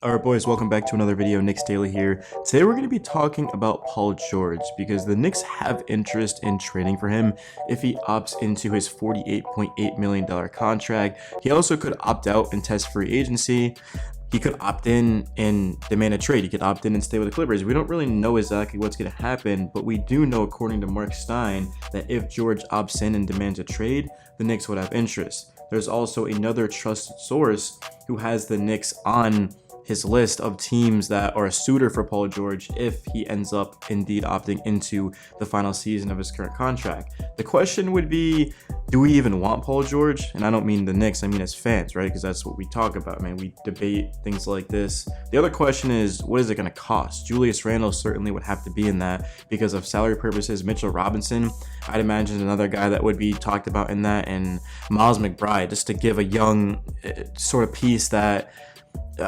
Alright boys, welcome back to another video. Knicks Daily here. Today we're going to be talking about Paul George because the Knicks have interest in trading for him if he opts into his $48.8 million contract. He also could opt out and test free agency. He could opt in and demand a trade. He could opt in and stay with the Clippers. We don't really know exactly what's going to happen, but we do know, according to Mark Stein, that if George opts in and demands a trade, the Knicks would have interest. There's also another trusted source who has the Knicks on his list of teams that are a suitor for Paul George if he ends up indeed opting into the final season of his current contract. The question would be, do we even want Paul George? And I don't mean the Knicks, I mean as fans, right? Because that's what we talk about, man. We debate things like this. The other question is, what is it going to cost? Julius Randle certainly would have to be in that because of salary purposes. Mitchell Robinson, I'd imagine another guy that would be talked about in that, and Miles McBride, just to give a young sort of piece that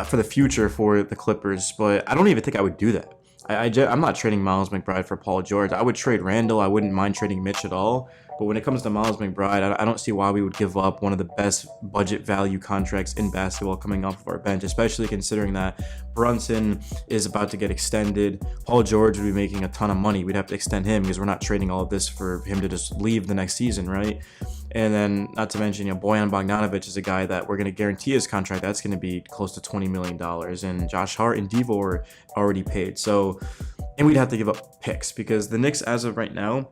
for the future for the Clippers. But I don't even think I would do that. I'm not trading Miles McBride for Paul George. I would trade Randle. I wouldn't mind trading Mitch at all. But when it comes to Miles McBride, I don't see why we would give up one of the best budget value contracts in basketball coming off of our bench, especially considering that Brunson is about to get extended. Paul George would be making a ton of money. We'd have to extend him because we're not trading all of this for him to just leave the next season, right? And then, not to mention, Bojan Bogdanovic is a guy that we're going to guarantee his contract. That's going to be close to $20 million. And Josh Hart and Devo are already paid. So, and we'd have to give up picks because the Knicks, as of right now,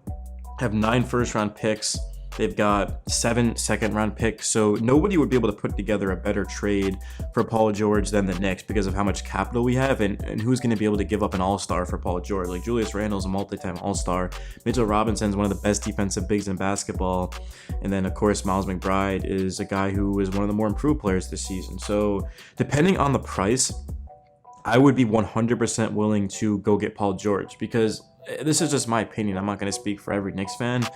have 9 first-round picks. They've got 7 second-round picks. So nobody would be able to put together a better trade for Paul George than the Knicks because of how much capital we have and who's going to be able to give up an all-star for Paul George. Like Julius Randle's a multi-time all-star. Mitchell Robinson's one of the best defensive bigs in basketball. And then, of course, Miles McBride is a guy who is one of the more improved players this season. So depending on the price, I would be 100% willing to go get Paul George because this is just my opinion. I'm not going to speak for every Knicks fan.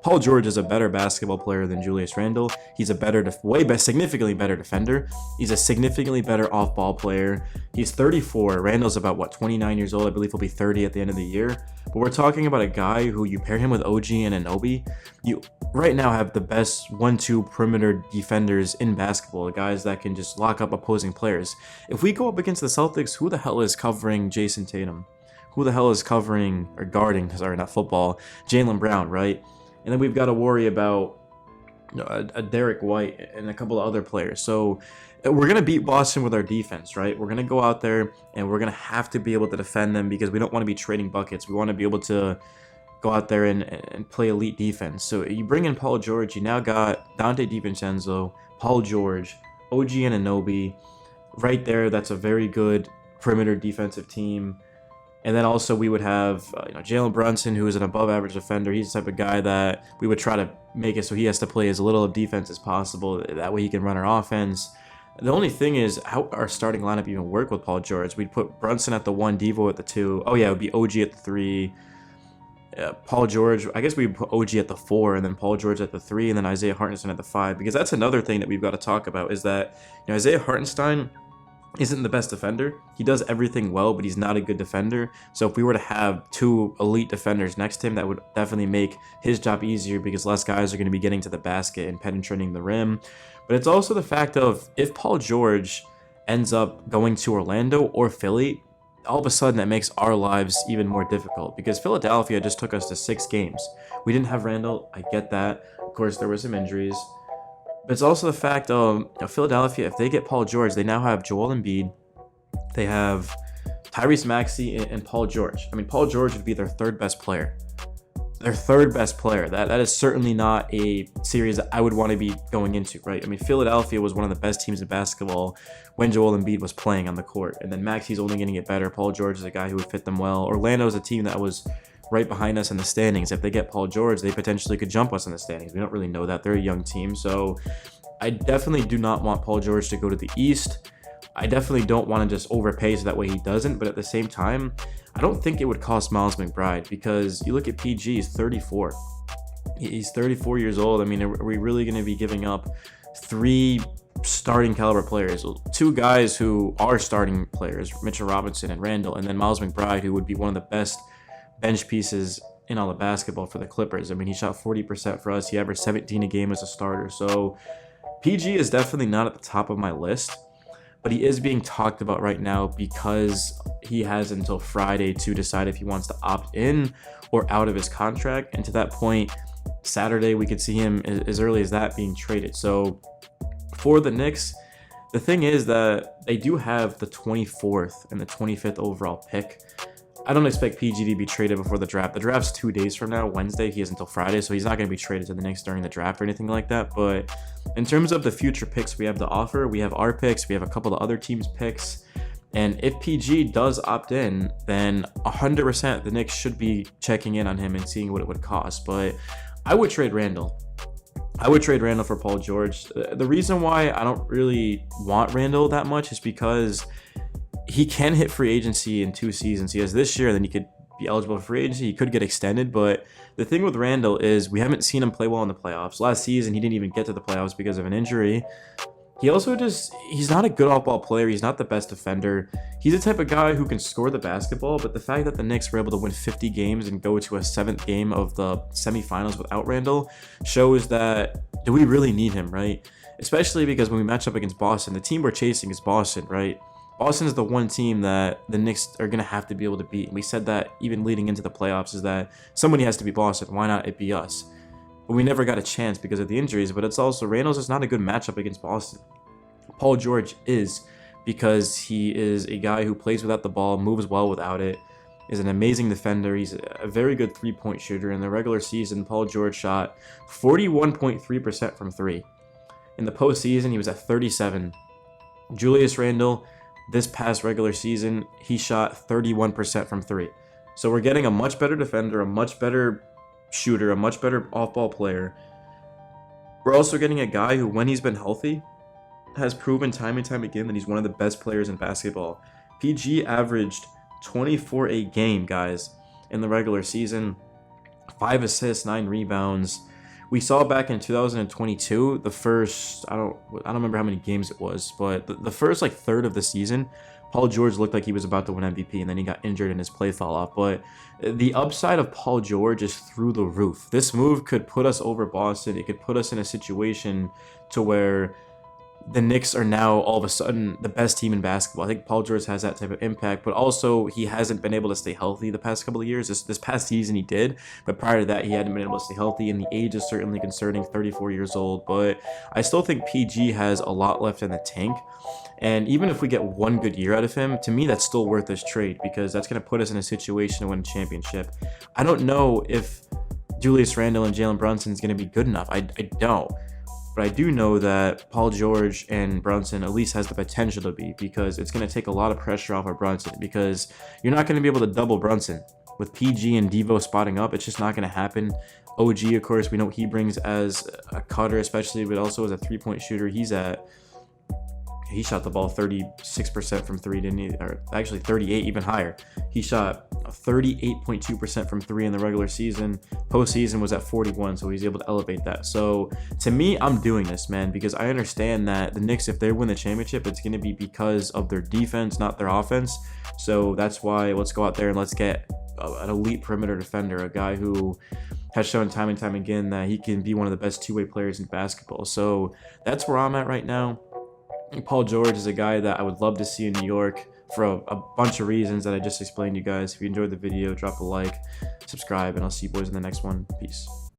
Paul George is a better basketball player than Julius Randle. He's a significantly better defender. He's a significantly better off-ball player. He's 34. Randle's about, 29 years old? I believe he'll be 30 at the end of the year. But we're talking about a guy who, you pair him with OG and Anunoby, you right now have the best 1-2 perimeter defenders in basketball, guys that can just lock up opposing players. If we go up against the Celtics, who the hell is covering Jason Tatum? Who the hell is covering or guarding, sorry, not football, Jaylen Brown, right? And then we've got to worry about a Derek White and a couple of other players. So we're going to beat Boston with our defense, right? We're going to go out there and we're going to have to be able to defend them because we don't want to be trading buckets. We want to be able to go out there and play elite defense. So you bring in Paul George, you now got Dante DiVincenzo, Paul George, OG Anunoby. Right there, that's a very good perimeter defensive team. And then also we would have Jalen Brunson, who is an above-average defender. He's the type of guy that we would try to make it so he has to play as little of defense as possible. That way he can run our offense. The only thing is, how our starting lineup even work with Paul George? We'd put Brunson at the 1, Devo at the 2. Oh yeah, it would be OG at the 3. Paul George, I guess we'd put OG at the 4, and then Paul George at the 3, and then Isaiah Hartenstein at the 5. Because that's another thing that we've got to talk about is that Isaiah Hartenstein isn't the best defender. He does everything well, but he's not a good defender. So if we were to have 2 elite defenders next to him, that would definitely make his job easier because less guys are going to be getting to the basket and penetrating the rim. But it's also the fact of, if Paul George ends up going to Orlando or Philly, all of a sudden that makes our lives even more difficult because Philadelphia just took us to 6 games. We didn't have Randle. I get that. Of course, there were some injuries. But it's also the fact of Philadelphia, if they get Paul George, they now have Joel Embiid. They have Tyrese Maxey and Paul George. I mean, Paul George would be their 3rd best player. Their 3rd best player. That is certainly not a series that I would want to be going into, right? I mean, Philadelphia was one of the best teams in basketball when Joel Embiid was playing on the court. And then Maxey's only going to get better. Paul George is a guy who would fit them well. Orlando is a team that was right behind us in the standings. If they get Paul George, they potentially could jump us in the standings. We don't really know that. They're a young team. So I definitely do not want Paul George to go to the East. I definitely don't want to just overpay so that way he doesn't. But at the same time, I don't think it would cost Miles McBride because you look at PG, he's 34. He's 34 years old. I mean, are we really going to be giving up 3 starting caliber players? 2 guys who are starting players, Mitchell Robinson and Randle, and then Miles McBride, who would be one of the best bench pieces in all of basketball for the Clippers. I mean, he shot 40% for us. He averaged 17 a game as a starter. So PG is definitely not at the top of my list. but he is being talked about right now because he has until Friday to decide if he wants to opt in or out of his contract. And to that point, Saturday, we could see him as early as that being traded. So for the Knicks, the thing is that they do have the 24th and the 25th overall pick. I don't expect PG to be traded before the draft. The draft's 2 days from now, Wednesday. He has until Friday, so he's not going to be traded to the Knicks during the draft or anything like that. But in terms of the future picks we have to offer, we have our picks, we have a couple of other teams' picks. And if PG does opt in, then 100% the Knicks should be checking in on him and seeing what it would cost. But I would trade Randle. I would trade Randle for Paul George. The reason why I don't really want Randle that much is because he can hit free agency in 2 seasons. He has this year, then he could be eligible for free agency. He could get extended, but the thing with Randle is we haven't seen him play well in the playoffs. Last season, he didn't even get to the playoffs because of an injury. He also he's not a good off-ball player. He's not the best defender. He's the type of guy who can score the basketball, but the fact that the Knicks were able to win 50 games and go to a 7th game of the semifinals without Randle shows that, do we really need him, right? Especially because when we match up against Boston, the team we're chasing is Boston, right? Boston is the one team that the Knicks are going to have to be able to beat. And we said that even leading into the playoffs is that somebody has to be Boston. Why not it be us? But we never got a chance because of the injuries. But it's also, Randle's is not a good matchup against Boston. Paul George is, because he is a guy who plays without the ball, moves well without it, is an amazing defender. He's a very good 3-point shooter. In the regular season, Paul George shot 41.3% from 3. In the postseason, he was at 37. Julius Randle, this past regular season, he shot 31% from 3. So we're getting a much better defender, a much better shooter, a much better off-ball player. We're also getting a guy who, when he's been healthy, has proven time and time again that he's one of the best players in basketball. PG averaged 24 a game, guys, in the regular season. 5 assists, 9 rebounds. We saw back in 2022, the first, I don't remember how many games it was, but the first like third of the season, Paul George looked like he was about to win MVP, and then he got injured and his play fell off. But the upside of Paul George is through the roof. This move could put us over Boston. It could put us in a situation to where the Knicks are now all of a sudden the best team in basketball. I think Paul George has that type of impact, but also he hasn't been able to stay healthy the past couple of years. This past season he did, but prior to that he hadn't been able to stay healthy, and the age is certainly concerning, 34 years old. But I still think PG has a lot left in the tank, and even if we get one good year out of him, to me that's still worth this trade, because that's going to put us in a situation to win a championship. I don't know if Julius Randle and Jalen Brunson is going to be good enough. I don't. But I do know that Paul George and Brunson at least has the potential to be, because it's going to take a lot of pressure off of Brunson, because you're not going to be able to double Brunson. With PG and Devo spotting up, it's just not going to happen. OG, of course, we know what he brings as a cutter especially, but also as a 3-point shooter. He shot the ball 36% from 3, didn't he? Or actually 38, even higher. He shot 38.2% from 3 in the regular season. Postseason was at 41, so he's able to elevate that. So to me, I'm doing this, man, because I understand that the Knicks, if they win the championship, it's going to be because of their defense, not their offense. So that's why let's go out there and let's get an elite perimeter defender, a guy who has shown time and time again that he can be one of the best two-way players in basketball. So that's where I'm at right now. Paul George is a guy that I would love to see in New York for a bunch of reasons that I just explained to you guys. If you enjoyed the video, drop a like, subscribe, and I'll see you boys in the next one. Peace.